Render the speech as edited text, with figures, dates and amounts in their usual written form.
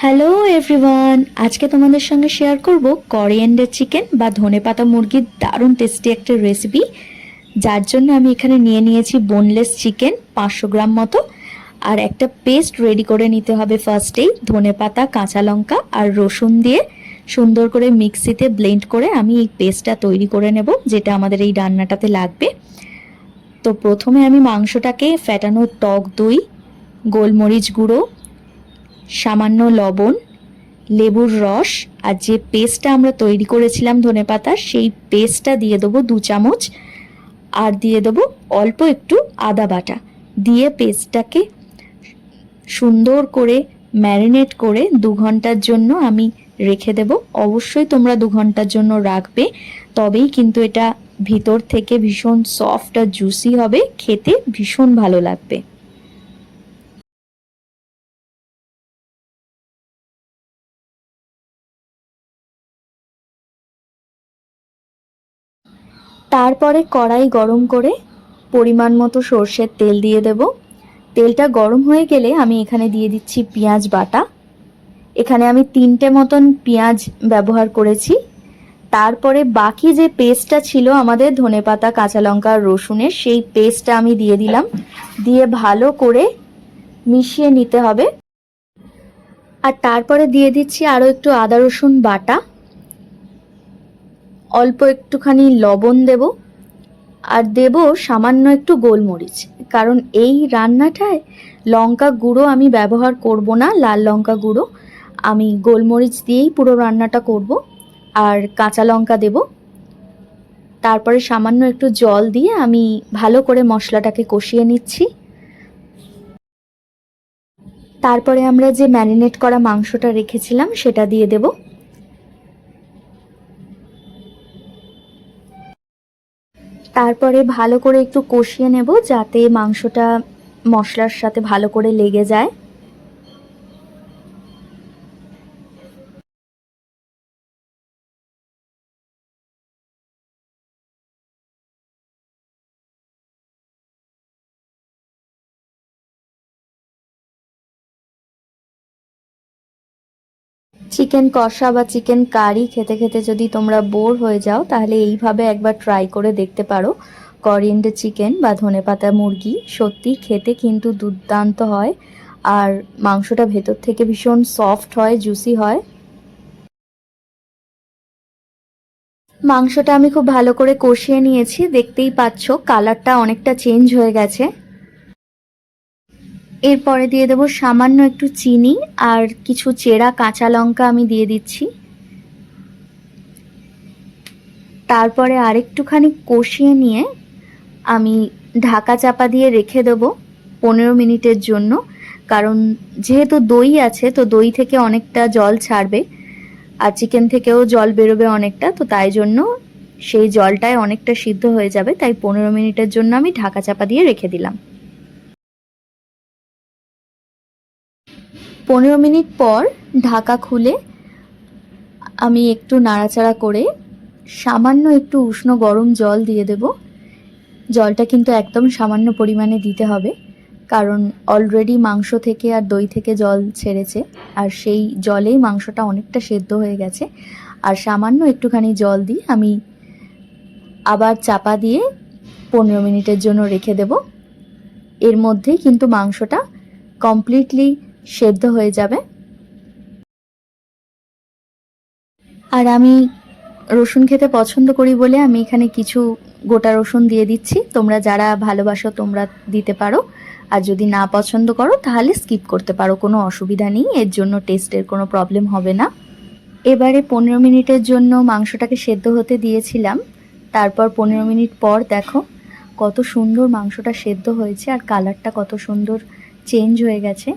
Hello everyone, আজকে তোমাদের সঙ্গে শেয়ার করব কোরিয়ান্ডার চিকেন বা ধনেপাতা মুরগির দারুণ টেস্টি একটা রেসিপি। যার জন্য আমি এখানে নিয়ে নিয়েছি বোনলেস চিকেন 500 গ্রাম মতো। আর একটা পেস্ট রেডি করে নিতে হবে। ফার্স্টেই ধনেপাতা, কাঁচা লঙ্কা আর রসুন দিয়ে সুন্দর করে মিক্সিতে ব্লেন্ড করে আমি এই পেস্টটা তৈরি করে নেব, যেটা আমাদের এই রান্নাটাতে লাগবে। তো প্রথমে আমি মাংসটাকে ফ্যাটানো টক দই, গোলমরিচ গুঁড়ো, সামান্য লবণ, লেবুর রস আর যে পেস্টটা আমরা তৈরি করেছিলাম ধনেপাতার, সেই পেস্টটা দিয়ে দেবো 2 চামচ। আর দিয়ে দেবো অল্প একটু আদা বাটা দিয়ে পেস্টটাকে সুন্দর করে ম্যারিনেট করে 2 ঘন্টার জন্য আমি রেখে দেব। অবশ্যই তোমরা 2 ঘন্টার জন্য রাখবে, তবেই কিন্তু এটা ভিতর থেকে ভীষণ সফট আর জুসি হবে, খেতে ভীষণ ভালো লাগবে। তারপরে কড়াই গরম করে পরিমাণ মতো সর্ষের তেল দিয়ে দেব। তেলটা গরম হয়ে গেলে আমি এখানে দিয়ে দিচ্ছি পেঁয়াজ বাটা। এখানে আমি 3টে মতন পেঁয়াজ ব্যবহার করেছি। তারপরে বাকি যে পেস্টটা ছিল আমাদের ধনেপাতা, কাঁচা লঙ্কা আর রসুনের, সেই পেস্টটা আমি দিয়ে দিলাম। দিয়ে ভালো করে মিশিয়ে নিতে হবে। আর তারপরে দিয়ে দিচ্ছি আরও একটু আদা রসুন বাটা, অল্প একটুখানি লবণ দেব, আর দেব সামান্য একটু গোলমরিচ। কারণ এই রান্নাটায় লঙ্কা গুঁড়ো আমি ব্যবহার করব না, লাল লঙ্কা গুঁড়ো। আমি গোলমরিচ দিয়েই পুরো রান্নাটা করব। আর কাঁচা লঙ্কা দেব। তারপরে সামান্য একটু জল দিয়ে আমি ভালো করে মশলাটাকে কষিয়ে নিচ্ছি। তারপরে আমরা যে ম্যারিনেট করা মাংসটা রেখেছিলাম সেটা দিয়ে দেব। তারপরে ভালো করে একটু কষিয়ে নেব, যাতে মাংসটা মশলার সাথে ভালো করে লেগে যায়। চিকেন কষা বা চিকেন কারি খেতে খেতে যদি তোমরা বোর হয়ে যাও, তাহলে এইভাবে একবার ট্রাই করে দেখতে পারো। কোরিয়ান্ডার চিকেন বা ধনেপাতা মুরগি সত্যি খেতে কিন্তু দুর্দান্ত হয়। আর মাংসটা ভেতর থেকে ভীষণ সফট হয়, জুসি হয়। মাংসটা আমি খুব ভালো করে কষিয়ে নিয়েছি, দেখতেই পাচ্ছ কালারটা অনেকটা চেঞ্জ হয়ে গেছে। এরপরে দিয়ে দেবো সামান্য একটু চিনি আর কিছু চেরা কাঁচা লঙ্কা আমি দিয়ে দিচ্ছি। তারপরে আরেকটুখানি কষিয়ে নিয়ে আমি ঢাকা চাপা দিয়ে রেখে দেবো 15 মিনিটের জন্য। কারণ যেহেতু দই আছে, তো দই থেকে অনেকটা জল ছাড়বে আর চিকেন থেকেও জল বেরোবে অনেকটা, তো তাই জন্য সেই জলটায় অনেকটা সিদ্ধ হয়ে যাবে। তাই 15 মিনিটের জন্য আমি ঢাকা চাপা দিয়ে রেখে দিলাম। 15 মিনিট পর ঢাকা খুলে আমি একটু নাড়াচাড়া করে সামান্য একটু উষ্ণ গরম জল দিয়ে দেব। জলটা কিন্তু একদম সামান্য পরিমাণে দিতে হবে, কারণ অলরেডি মাংস থেকে আর দই থেকে জল ছেড়েছে, আর সেই জলেই মাংসটা অনেকটা সেদ্ধ হয়ে গেছে। আর সামান্য একটুখানি জল দিয়ে আমি আবার চাপা দিয়ে 15 মিনিটের জন্য রেখে দেব। এর মধ্যেই কিন্তু মাংসটা কমপ্লিটলি সেদ্ধ হয়ে যাবে। আর আমি রসুন খেতে পছন্দ করি বলে আমি এখানে কিছু গোটা রসুন দিয়ে দিচ্ছি। তোমরা যারা ভালোবাসো তোমরা দিতে পারো, আর যদি না পছন্দ করো তাহলে স্কিপ করতে পারো, কোনো অসুবিধা নেই। এর জন্য টেস্টের কোনো প্রবলেম হবে না। এবারে 15 মিনিটের জন্য মাংসটাকে সেদ্ধ হতে দিয়েছিলাম। তারপর 15 মিনিট পর দেখো কত সুন্দর মাংসটা সেদ্ধ হয়েছে আর কালারটা কত সুন্দর চেঞ্জ হয়ে গেছে।